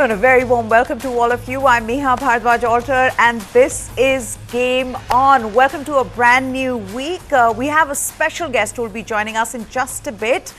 And a very warm welcome to all of you. I'm Neha Bhardwaj-Alter and this is Game On. Welcome to a brand new week. We have a special guest who will be joining us in just a bit.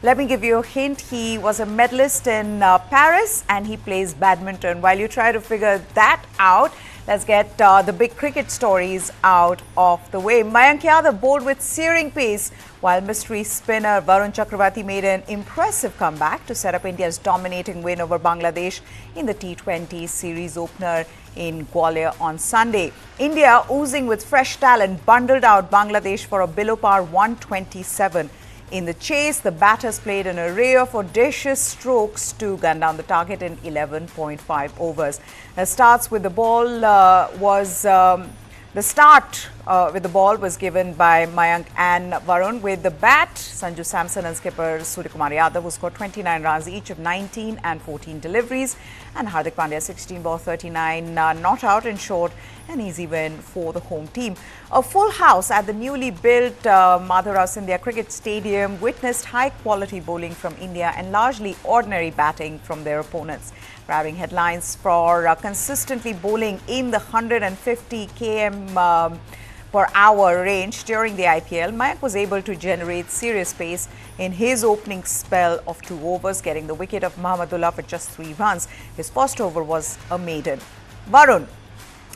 Let me give you a hint. He was a medalist in Paris and he plays badminton. While you try to figure that out, let's get the big cricket stories out of the way. Mayank Yadav bowled with searing pace while mystery spinner Varun Chakravarti made an impressive comeback to set up India's dominating win over Bangladesh in the T20 series opener in Gwalior on Sunday. India, oozing with fresh talent, bundled out Bangladesh for a below-par 127. In the chase, the batters played an array of audacious strokes to gun down the target in 11.5 overs. The start with the ball was given by Mayank and Varun. With the bat, Sanju Samson and skipper Surya Kumar Yadav, who scored 29 runs each of 19 and 14 deliveries, and Hardik Pandya 16 ball 39 not out, ensured an easy win for the home team. A full house at the newly built Madhurao Scindia Cricket Stadium witnessed high-quality bowling from India and largely ordinary batting from their opponents. Grabbing headlines for consistently bowling in the 150 km per hour range during the IPL, Mayank was able to generate serious pace in his opening spell of 2 overs, getting the wicket of Mahmudullah for just 3 runs. His first over was a maiden. Varun,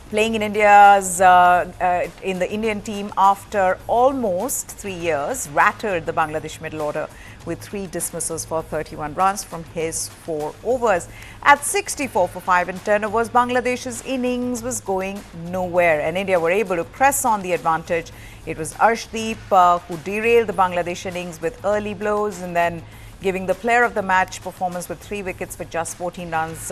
playing in in the Indian team after almost 3 years, rattled the Bangladesh middle order with 3 dismissals for 31 runs from his 4 overs. At 64 for 5 and 10 overs, Bangladesh's innings was going nowhere and India were able to press on the advantage. It was Arshdeep who derailed the Bangladesh innings with early blows and then giving the player of the match performance with 3 wickets for just 14 runs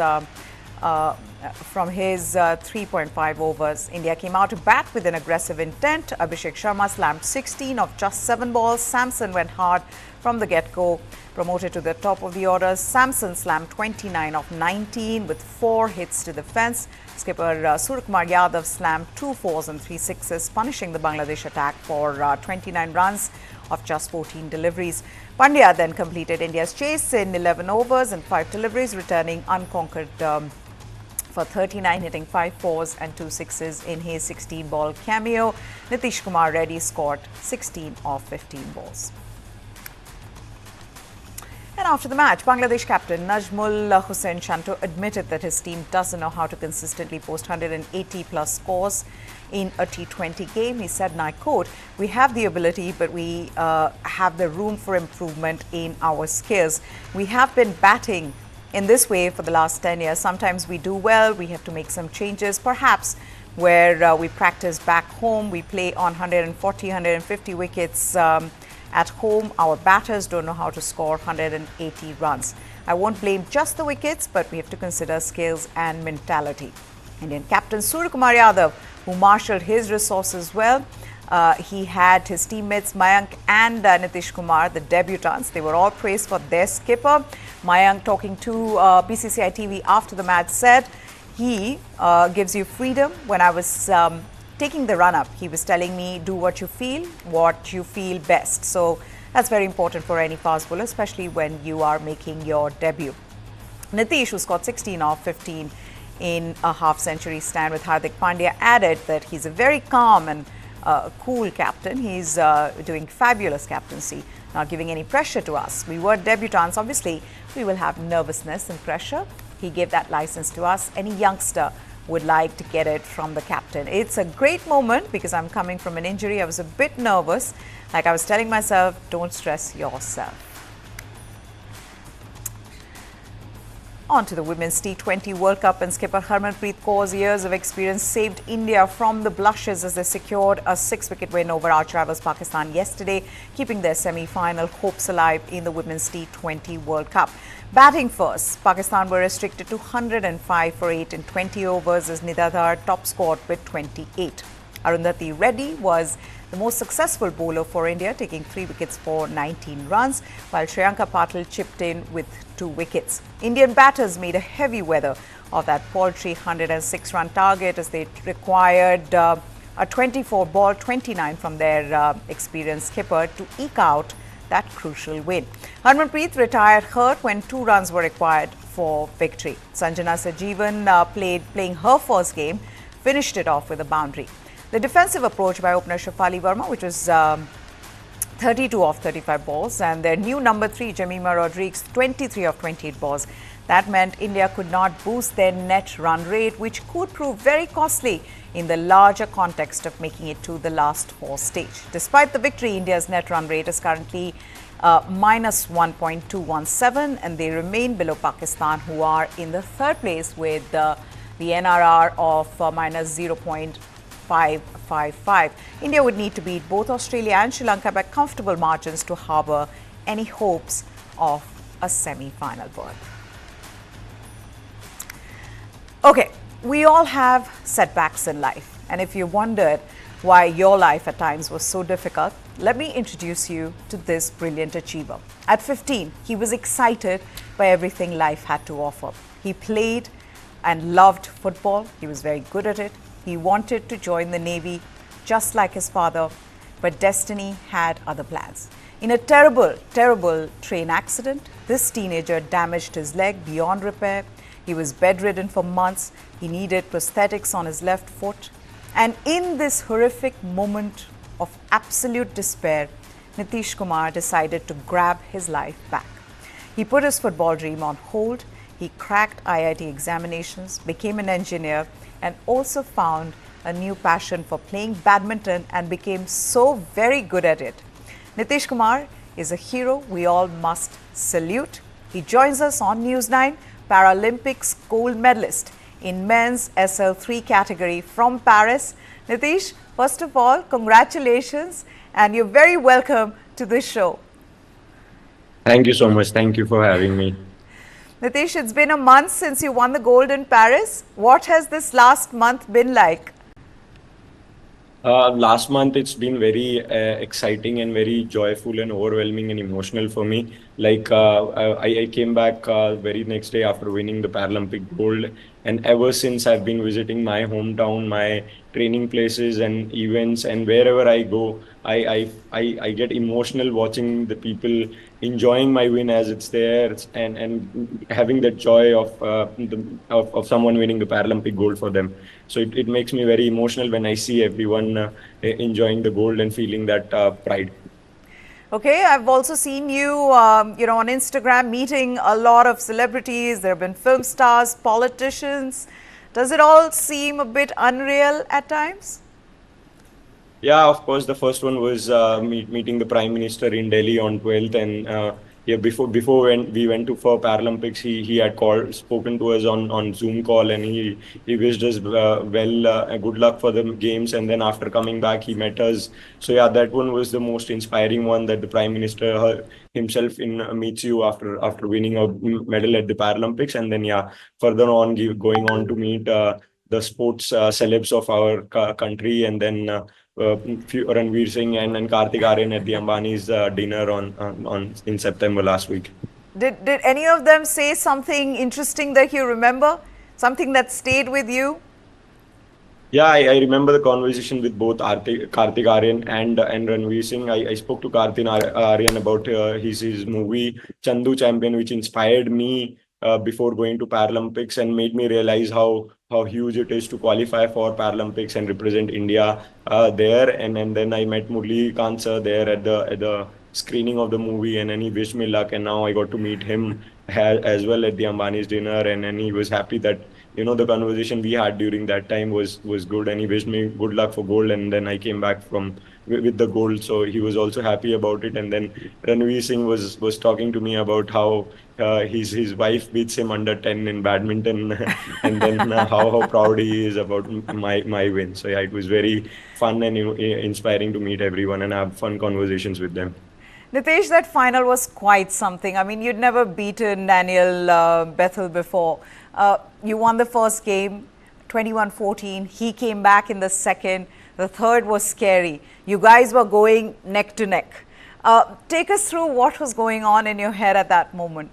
from his 3.5 overs. India came out to bat with an aggressive intent. Abhishek Sharma slammed 16 of just 7 balls. Samson went hard from the get-go. Promoted to the top of the order, Samson slammed 29 of 19 with 4 hits to the fence. Skipper Surya Kumar Yadav slammed 2 fours and 3 sixes, punishing the Bangladesh attack for 29 runs of just 14 deliveries. Pandya then completed India's chase in 11 overs and 5 deliveries, returning unconquered for 39, hitting 5 fours and 2 sixes in his 16-ball cameo. Nitesh Kumar Reddy scored 16 of 15 balls. And after the match, Bangladesh captain Najmul Hussain Shanto admitted that his team doesn't know how to consistently post 180-plus scores in a T20 game. He said, and I quote, "We have the ability, but we have the room for improvement in our skills. We have been batting in this way for the last 10 years. Sometimes we do well, we have to make some changes, perhaps where we practice back home. We play on 140, 150 wickets at home. Our batters don't know how to score 180 runs. I won't blame just the wickets, but we have to consider skills and mentality." Indian captain Surya Kumar Yadav, who marshalled his resources well, he had his teammates Mayank and Nitesh Kumar, the debutants. They were all praised for their skipper. Mayank, talking to BCCI TV after the match, said, "He gives you freedom. When I was taking the run-up, he was telling me, do what you feel best." So that's very important for any fast bowler, especially when you are making your debut. Nitish, who scored 16 of 15 in a half-century stand with Hardik Pandya, added that he's a very calm and cool captain. He's doing fabulous captaincy, not giving any pressure to us. We were debutants. Obviously, we will have nervousness and pressure. He gave that license to us. Any youngster would like to get it from the captain. It's a great moment because I'm coming from an injury. I was a bit nervous. Like I was telling myself, don't stress yourself. On to the Women's T20 World Cup, and skipper Harmanpreet Kaur's years of experience saved India from the blushes as they secured a 6-wicket win over arch rivals Pakistan yesterday, keeping their semi-final hopes alive in the Women's T20 World Cup. Batting first, Pakistan were restricted to 105 for 8 in 20 overs as Nidadhar top scored with 28. Arundhati Reddy was the most successful bowler for India, taking 3 wickets for 19 runs, while Shreyanka Patil chipped in with 2 wickets. Indian batters made a heavy weather of that paltry 106-run target as they required a 24-ball 29 from their experienced skipper to eke out that crucial win. Harmanpreet retired hurt when 2 runs were required for victory. Sanjana Sajeevan playing her first game, finished it off with a boundary. The defensive approach by opener Shafali Verma, which was 32 of 35 balls, and their new number 3, Jemima Rodriguez, 23 of 28 balls. That meant India could not boost their net run rate, which could prove very costly in the larger context of making it to the last 4 stage. Despite the victory, India's net run rate is currently minus 1.217, and they remain below Pakistan, who are in the 3rd place with the NRR of minus 0.555. India would need to beat both Australia and Sri Lanka by comfortable margins to harbour any hopes of a semi-final berth. Okay, we all have setbacks in life, and if you wondered why your life at times was so difficult, let me introduce you to this brilliant achiever. At 15, he was excited by everything life had to offer. He played and loved football. He was very good at it. He wanted to join the Navy just like his father, but destiny had other plans. In a terrible, terrible train accident, this teenager damaged his leg beyond repair. He was bedridden for months. He needed prosthetics on his left foot. And in this horrific moment of absolute despair, Nitesh Kumar decided to grab his life back. He put his football dream on hold. He cracked IIT examinations, became an engineer, and also found a new passion for playing badminton and became so very good at it. Nitesh Kumar is a hero we all must salute. He joins us on News 9, Paralympics gold medalist in men's SL3 category from Paris. Nitesh, first of all, congratulations, and you're very welcome to this show. Thank you so much. Thank you for having me. Nitesh, it's been a month since you won the gold in Paris. What has this last month been like? Last month, it's been very exciting and very joyful and overwhelming and emotional for me. I came back very next day after winning the Paralympic gold. And ever since, I've been visiting my hometown, my training places and events. And wherever I go, I get emotional watching the people enjoying my win as it's theirs, and having that joy of someone winning the Paralympic gold for them. So it makes me very emotional when I see everyone enjoying the gold and feeling that pride. Okay, I've also seen you, on Instagram meeting a lot of celebrities. There have been film stars, politicians. Does it all seem a bit unreal at times? Yeah, of course. The first one was meeting the Prime Minister in Delhi on 12th, and yeah, before when we went to for Paralympics, he had spoken to us on Zoom call, and he wished us good luck for the games. And then after coming back, he met us. So yeah, that one was the most inspiring one, that the Prime Minister himself meets you after winning a medal at the Paralympics. And then yeah, further on going on to meet the sports celebs of our country, and then Ranveer Singh and Kartik Aaryan at the Ambani's dinner on in September last week. Did any of them say something interesting that you remember? Something that stayed with you? Yeah, I remember the conversation with both Kartik Aaryan and Ranveer Singh. I spoke to Kartik Aaryan about his movie Chandu Champion, which inspired me before going to Paralympics and made me realize how huge it is to qualify for Paralympics and represent India there. And then I met Murli Kant sir there at the screening of the movie, and then he wished me luck. And now I got to meet him as well at the Ambani's dinner, and then he was happy that the conversation we had during that time was good, and he wished me good luck for gold. And then I came back with the gold, so he was also happy about it. And then Ranveer Singh was talking to me about how his wife beats him under 10 in badminton, and then how proud he is about my win. So yeah, it was very fun and inspiring to meet everyone and have fun conversations with them. Nitesh, that final was quite something. I mean, you'd never beaten Daniel Bethel before. You won the first game, 21-14. He came back in the second. The third was scary. You guys were going neck to neck. Take us through what was going on in your head at that moment.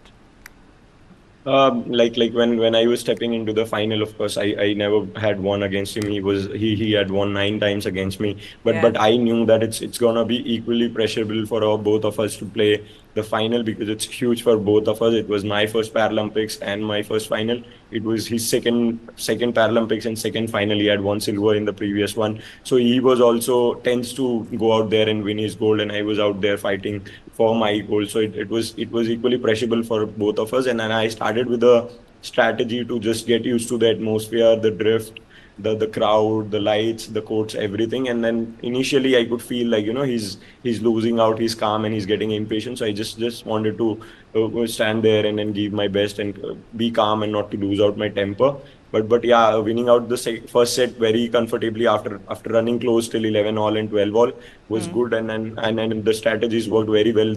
Like when I was stepping into the final, of course, I never had won against him. He had won 9 times against me. Yeah. But I knew that it's gonna be equally pressurable for both of us to play the final because it's huge for both of us. It was my first Paralympics and my first final. It was his second Paralympics and second final. He had won silver in the previous one, so he was also tends to go out there and win his gold, and I was out there fighting for my goal. So it was equally pressurable for both of us. And then I started with a strategy to just get used to the atmosphere, the drift, the crowd, the lights, the courts, everything. And then initially I could feel like, he's losing out, he's calm and he's getting impatient. So I just wanted to stand there and then give my best and be calm and not to lose out my temper. But yeah, winning out the first set very comfortably after running close till 11 all and 12 all was good. And then the strategies worked very well,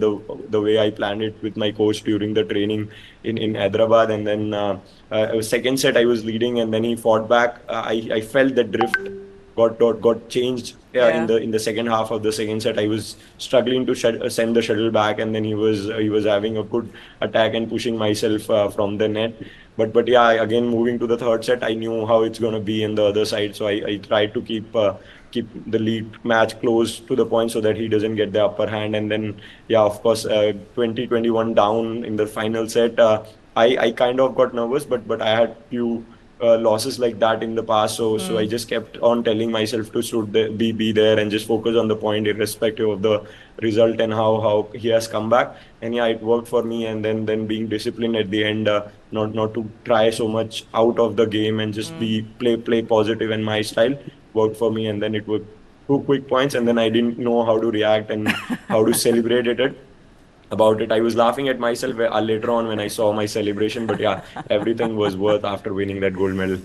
the way I planned it with my coach during the training in Hyderabad. And then second set I was leading, and then he fought back. I felt the drift got changed in Yeah. the second half of the second set. I was struggling to send the shuttle back, and then he was having a good attack and pushing myself from the net. But yeah, again moving to the third set, I knew how it's gonna be in the other side, so I tried to keep the lead match close to the point so that he doesn't get the upper hand. And then yeah, of course, 2021 down in the final set. I kind of got nervous, but I had few losses like that in the past. So I just kept on telling myself to be there and just focus on the point, irrespective of the result and how he has come back. And yeah, it worked for me. And then being disciplined at the end, not to try so much out of the game and just be play positive and my style worked for me. And then it was two quick points, and then I didn't know how to react and how to celebrate it about it. I was laughing at myself later on when I saw my celebration, but yeah, everything was worth after winning that gold medal.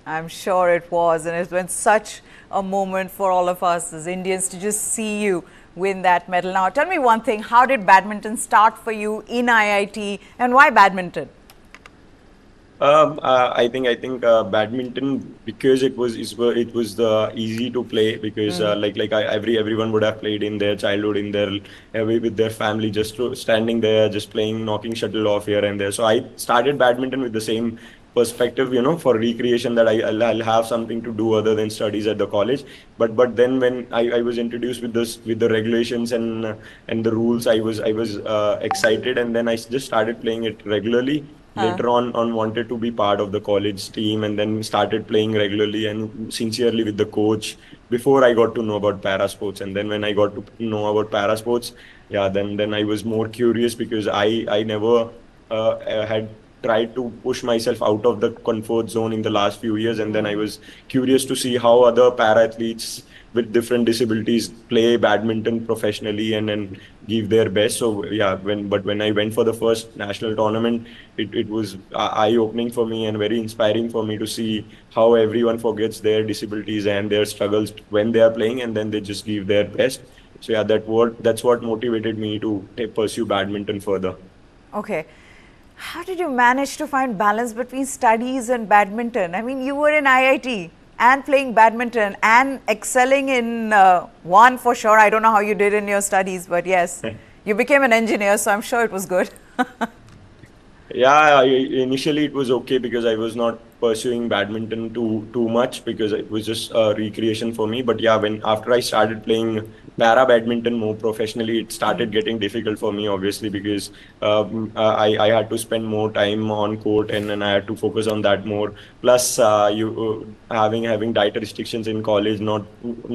I'm sure it was, and it's been such a moment for all of us as Indians to just see you win that medal. Now, tell me one thing, how did badminton start for you in IIT, and why badminton? I think badminton, because it was the easy to play, because everyone would have played in their childhood, in their with their family, just standing there, just playing, knocking shuttle off here and there. So I started badminton with the same perspective, for recreation, that I'll have something to do other than studies at the college. But then when I was introduced with the regulations and the rules, I was excited, and then I just started playing it regularly. Huh? Later on wanted to be part of the college team, and then started playing regularly and sincerely with the coach before I got to know about para sports. And then when I got to know about para sports, yeah, then I was more curious, because I never had tried to push myself out of the comfort zone in the last few years. And then I was curious to see how other para athletes with different disabilities play badminton professionally and give their best. So yeah, when I went for the first national tournament, it was eye opening for me and very inspiring for me to see how everyone forgets their disabilities and their struggles when they are playing, and then they just give their best. So yeah, that's what motivated me to pursue badminton further. Okay. How did you manage to find balance between studies and badminton? I mean, you were in IIT and playing badminton and excelling in one for sure. I don't know how you did in your studies, but yes, you became an engineer, so I'm sure it was good. Yeah, initially it was okay because I was not pursuing badminton too much, because it was just a recreation for me. But yeah, when after I started playing para badminton more professionally, it started getting difficult for me, obviously, because I had to spend more time on court, and I had to focus on that more. Plus, you having diet restrictions in college, not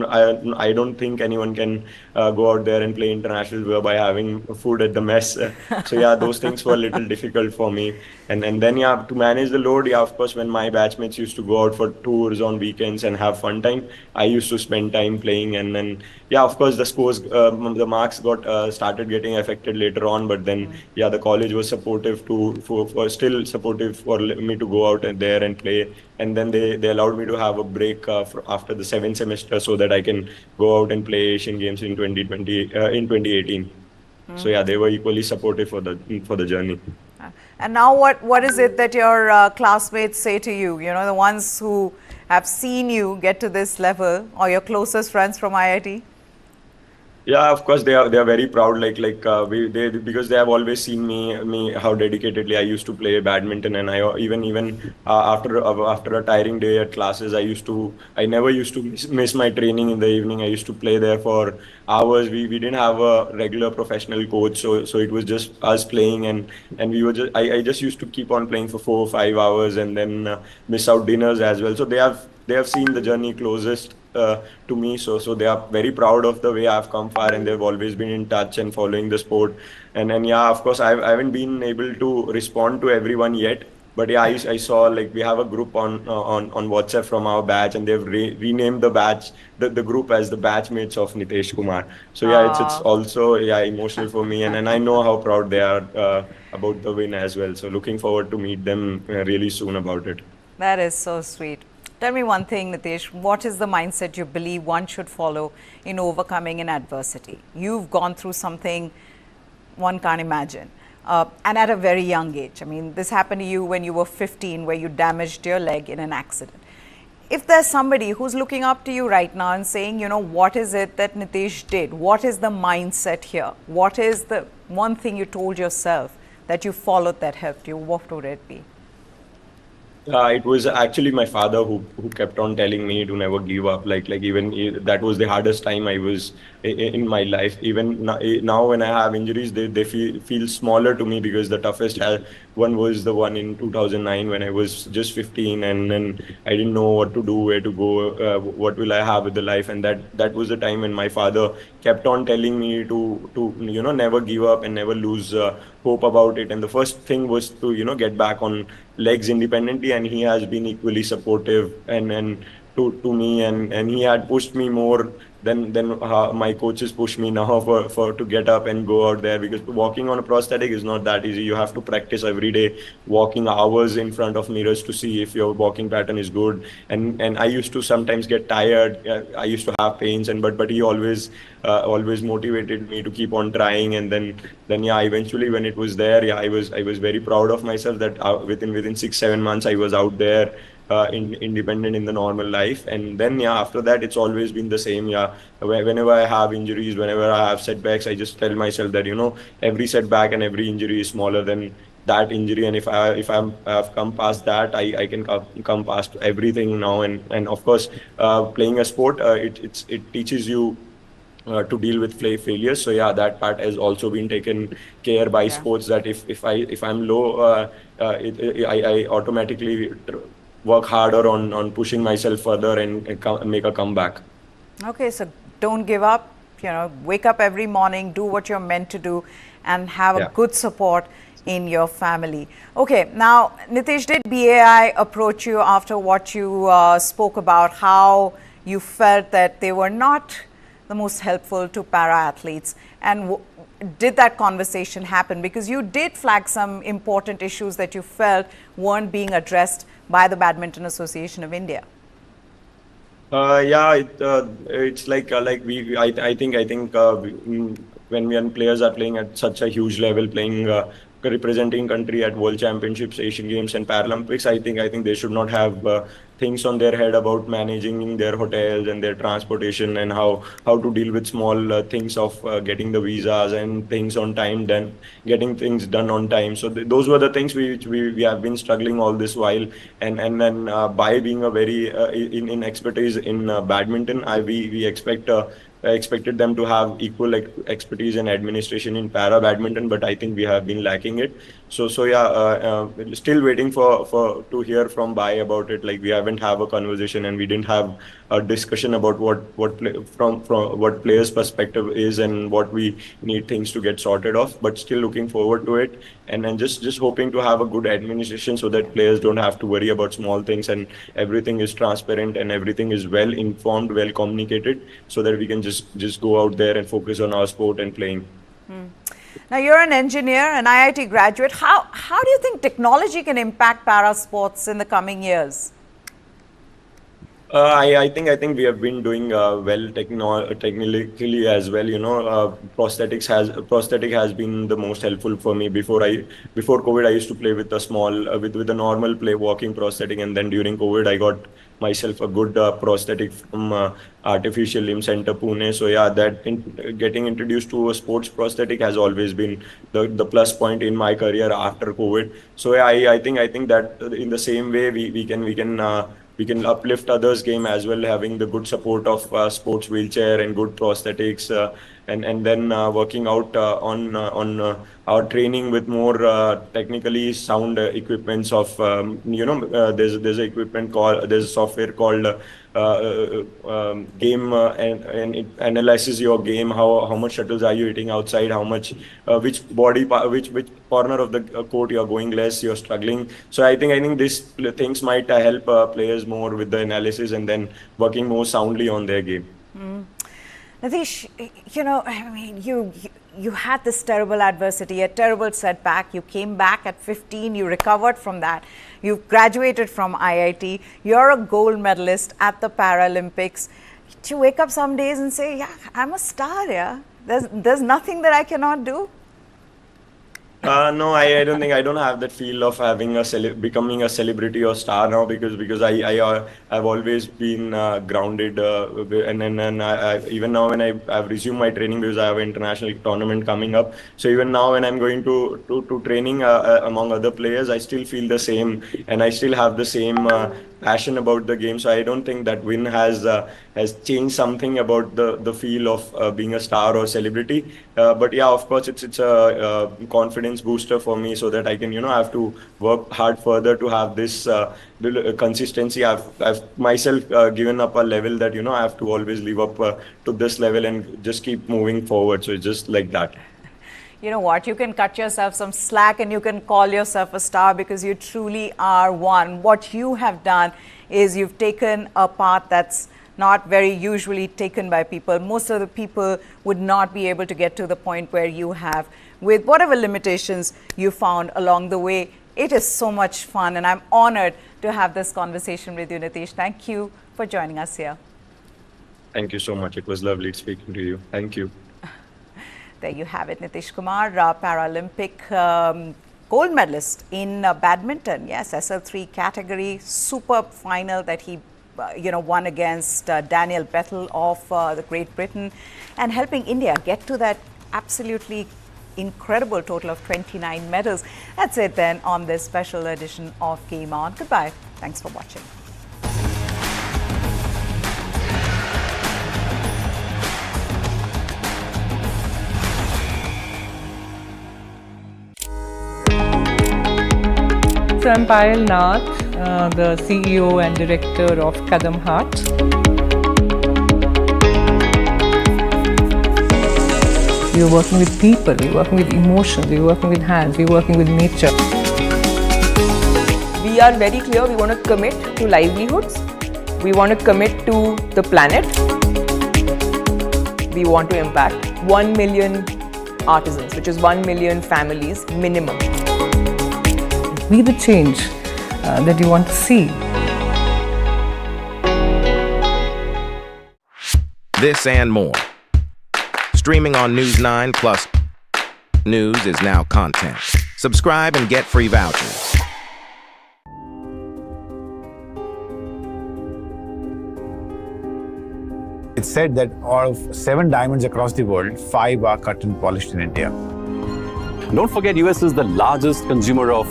I don't think anyone can go out there and play international by having food at the mess. So yeah, those things were a little difficult for me. And then yeah, to manage the load, yeah, of course, when my batchmates used to go out for tours on weekends and have fun time, I used to spend time playing. And then yeah, of course, the marks got started getting affected later on. But then yeah, the college was supportive for still supportive for me to go out and there and play. And then they allowed me to have a break after the seventh semester, so that I can go out and play Asian Games in 2020 in 2018. So yeah, they were equally supportive for the journey. And now what is it that your classmates say to you? You know, the ones who have seen you get to this level, or your closest friends from IIT? Yeah, of course they are very proud. We they because they have always seen me how dedicatedly I used to play badminton, and after a tiring day at classes, I never used to miss my training in the evening. I used to play there for hours. We didn't have a regular professional coach, so it was just us playing, and we were just I just used to keep on playing for 4 or 5 hours, and then miss out dinners as well. So they have seen the journey closest. To me. So they are very proud of the way I've come far, and they've always been in touch and following the sport. And yeah, of course, I haven't been able to respond to everyone yet. But yeah, I saw like we have a group on WhatsApp from our batch, and they've renamed the group as the batchmates of Nitesh Kumar. So yeah, it's Uh, also yeah emotional for me, and I know how proud they are about the win as well. So looking forward to meet them really soon about it. that is so sweet. Tell me one thing, Nitesh. What is the mindset you believe one should follow in overcoming an adversity? You've gone through something one can't imagine. And at a very young age. I mean, this happened to you when you were 15, where you damaged your leg in an accident. If there's somebody who's looking up to you right now and saying, you know, what is it that Nitesh did? What is the mindset here? What is the one thing you told yourself that you followed that helped you? What would it be? It was actually my father who kept on telling me to never give up. That was the hardest time I was in my life. Even now when I have injuries, they feel smaller to me because the toughest one was the one in 2009 when I was just 15, and then I didn't know what to do, where to go, what will I have with the life, and that was the time when my father kept on telling me to never give up and never lose hope about it. And the first thing was to get back on legs independently, and he has been equally supportive and to me, and he had pushed me more than my coaches push me now for to get up and go out there, because walking on a prosthetic is not that easy. You have to practice every day, walking hours in front of mirrors to see if your walking pattern is good. And I used to sometimes get tired. I used to have pains, and but he always motivated me to keep on trying. And then yeah, eventually when it was there, yeah, I was very proud of myself that within 6 7 months I was out there, independent in the normal life. And then yeah, after that it's always been the same. Yeah, whenever I have injuries, whenever I have setbacks, I just tell myself that every setback and every injury is smaller than that injury. And I've come past that, I can come past everything now. And of course, playing a sport, it teaches you to deal with failures. So yeah, that part has also been taken care by Yeah. sports. That if I'm low, I automatically work harder on pushing myself further and make a comeback. Okay, so don't give up. You know, wake up every morning, do what you're meant to do, and have a Yeah. good support in your family. Okay, now, Nitesh, did BAI approach you after what you spoke about, how you felt that they were not the most helpful to para athletes? And did that conversation happen? Because you did flag some important issues that you felt weren't being addressed by the Badminton Association of India. Yeah, it's like when players are playing at such a huge level, playing representing country at World Championships, Asian Games, and Paralympics, I think they should not have things on their head about managing their hotels and their transportation, and how to deal with small things of getting the visas and things on time, then getting things done on time. So those were the things which we have been struggling all this while. And then by being a very in expertise in badminton, we expected them to have equal expertise and administration in para badminton, but I think we have been lacking it. So yeah, still waiting for to hear from Bai about it. Like we haven't have a conversation, and we didn't have a discussion about from what players' perspective is and what we need things to get sorted off. But still looking forward to it, and just hoping to have a good administration so that players don't have to worry about small things, and everything is transparent and everything is well informed, well communicated, so that we can just go out there and focus on our sport and playing. Now, you're an engineer, an IIT graduate. How do you think technology can impact para sports in the coming years? I think we have been doing well technically as well. Prosthetic has been the most helpful for me. Before COVID, I used to play with a small with a normal play walking prosthetic, and then during COVID, I got myself a good prosthetic from Artificial Limb Center Pune. So yeah, getting introduced to a sports prosthetic has always been the plus point in my career after COVID. So yeah, I think that in the same way we can uplift others' game as well, having the good support of sports wheelchair and good prosthetics, and then working out on our training with more technically sound equipments of there's a equipment called there's a software called game and it analyzes your game, how much shuttles are you hitting outside, how much which which corner of the court you're going less, you're struggling. So I think these things might help players more with the analysis and then working more soundly on their game. Nitesh, I mean, you had this terrible adversity, a terrible setback. You came back at 15, you recovered from that. You graduated from IIT. You're a gold medalist at the Paralympics. Do you wake up some days and say, yeah, I'm a star, yeah? There's nothing that I cannot do? No, I don't have that feel of having becoming a celebrity or star now, because I've always been grounded, and even now when I've resumed my training because I have an international tournament coming up. So even now when I'm going to training among other players, I still feel the same, and I still have the same passion about the game. So I don't think that win has changed something about the feel of being a star or celebrity. But yeah, of course, it's a confidence booster for me, so that I can I have to work hard further to have this consistency. I've myself given up a level that I have to always live up to this level and just keep moving forward. So it's just like that. You know what, you can cut yourself some slack and you can call yourself a star, because you truly are one. What you have done is you've taken a path that's not very usually taken by people. Most of the people would not be able to get to the point where you have, with whatever limitations you found along the way. It is so much fun, and I'm honored to have this conversation with you, Nitesh. Thank you for joining us here. Thank you so much. It was lovely speaking to you. Thank you. There you have it, Nitesh Kumar, Paralympic gold medalist in badminton. Yes, SL3 category, superb final that he won against Daniel Bettel of the Great Britain, and helping India get to that absolutely incredible total of 29 medals. That's it then on this special edition of Game On. Goodbye. Thanks for watching. So I'm Payal Nath, the CEO and director of Kadam Heart. We're working with people, we're working with emotions, we're working with hands, we're working with nature. We are very clear, we want to commit to livelihoods, we want to commit to the planet, we want to impact 1 million artisans, which is 1 million families minimum. Be the change that you want to see. This and more. Streaming on News 9 Plus. News is now content. Subscribe and get free vouchers. It's said that out of 7 diamonds across the world, 5 are cut and polished in India. Don't forget, US is the largest consumer of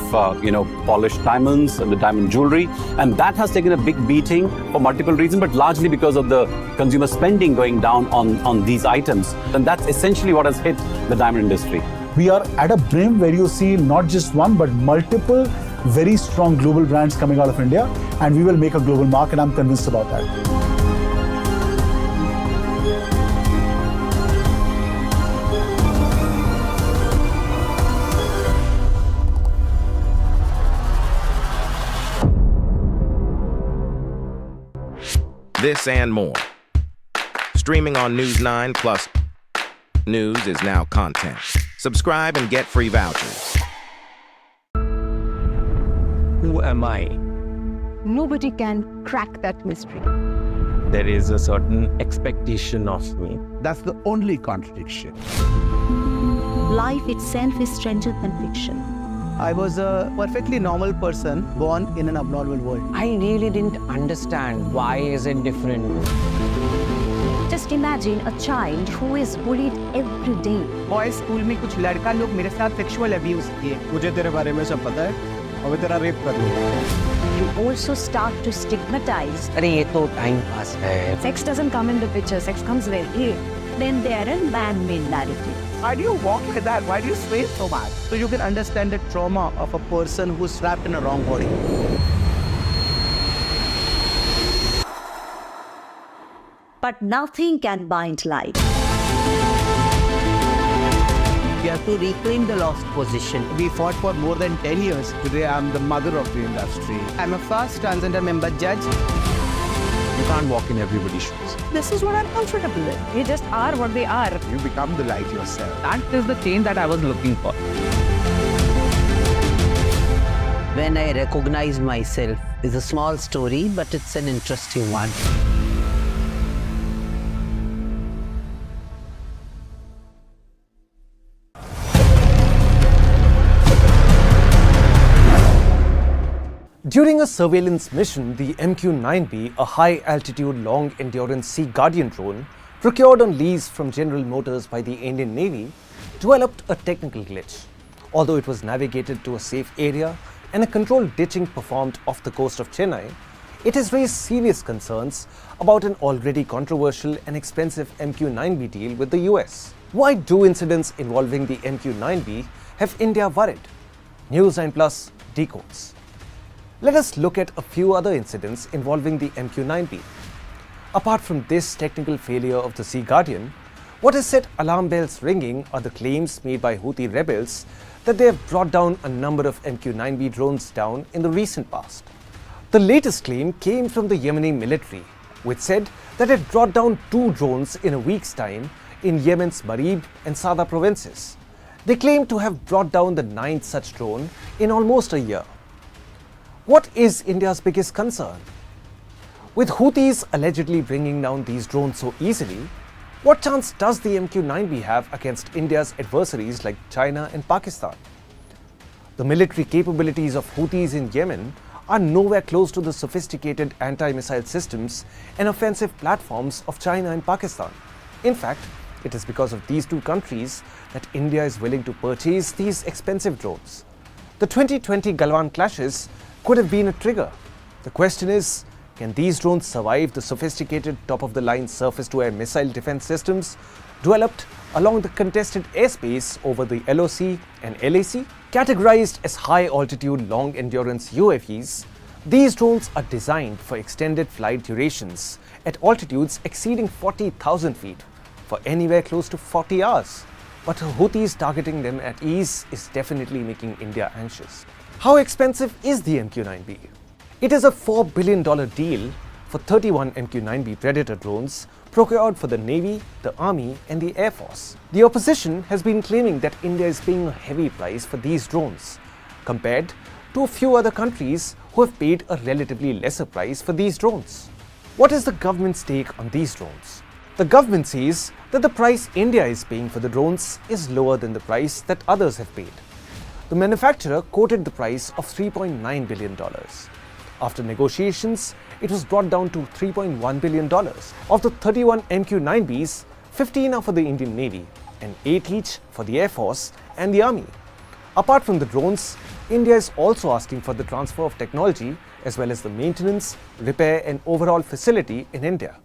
polished diamonds and the diamond jewelry, and that has taken a big beating for multiple reasons, but largely because of the consumer spending going down on these items. And that's essentially what has hit the diamond industry. We are at a brim where you see not just one, but multiple very strong global brands coming out of India, and we will make a global mark, and I'm convinced about that. This and more. Streaming on News 9 Plus. News is now content. Subscribe and get free vouchers. Who am I? Nobody can crack that mystery. there is a certain expectation of me. That's the only contradiction. Life itself is stranger than fiction. I was a perfectly normal person born in an abnormal world. I really didn't understand why is it different. Just imagine a child who is bullied every day. Boys school में कुछ लड़का लोग मेरे साथ sexual abuse किए. मुझे तेरे बारे में सब पता है और मैं तेरा रेप कर दूँगा. You also start to stigmatize. अरे ये तो time pass है. Sex doesn't come in the picture. Sex comes very late. Then they are a man-made narrative. Why do you walk like that? Why do you sway so much? So you can understand the trauma of a person who's trapped in a wrong body. But nothing can bind life. We have to reclaim the lost position. We fought for more than 10 years. Today I'm the mother of the industry. I'm a first transgender member judge. You can't walk in everybody's shoes. This is what I'm comfortable with. They just are what they are. You become the light yourself. That is the change that I was looking for. When I recognize myself is a small story, but it's an interesting one. During a surveillance mission, the MQ-9B, a high-altitude, long-endurance Sea Guardian drone, procured on lease from General Motors by the Indian Navy, developed a technical glitch. Although it was navigated to a safe area and a controlled ditching performed off the coast of Chennai, it has raised serious concerns about an already controversial and expensive MQ-9B deal with the US. Why do incidents involving the MQ-9B have India worried? News 9 Plus decodes. Let us look at a few other incidents involving the MQ-9B. Apart from this technical failure of the Sea Guardian, what has set alarm bells ringing are the claims made by Houthi rebels that they have brought down a number of MQ-9B drones down in the recent past. The latest claim came from the Yemeni military, which said that it brought down 2 drones in a week's time in Yemen's Marib and Sada provinces. They claim to have brought down the 9th such drone in almost a year. What is India's biggest concern? With Houthis allegedly bringing down these drones so easily, what chance does the MQ-9B have against India's adversaries like China and Pakistan? The military capabilities of Houthis in Yemen are nowhere close to the sophisticated anti-missile systems and offensive platforms of China and Pakistan. In fact, it is because of these two countries that India is willing to purchase these expensive drones. The 2020 Galwan clashes could have been a trigger. The question is, can these drones survive the sophisticated top-of-the-line surface-to-air missile defense systems developed along the contested airspace over the LOC and LAC? Categorized as high-altitude, long-endurance UAVs, these drones are designed for extended flight durations at altitudes exceeding 40,000 feet for anywhere close to 40 hours. But Houthis targeting them at ease is definitely making India anxious. How expensive is the MQ-9B? It is a $4 billion deal for 31 MQ-9B Predator drones procured for the Navy, the Army and the Air Force. The opposition has been claiming that India is paying a heavy price for these drones, compared to a few other countries who have paid a relatively lesser price for these drones. What is the government's take on these drones? The government says that the price India is paying for the drones is lower than the price that others have paid. The manufacturer quoted the price of $3.9 billion. After negotiations, it was brought down to $3.1 billion. Of the 31 MQ-9Bs, 15 are for the Indian Navy and 8 each for the Air Force and the Army. Apart from the drones, India is also asking for the transfer of technology as well as the maintenance, repair and overall facility in India.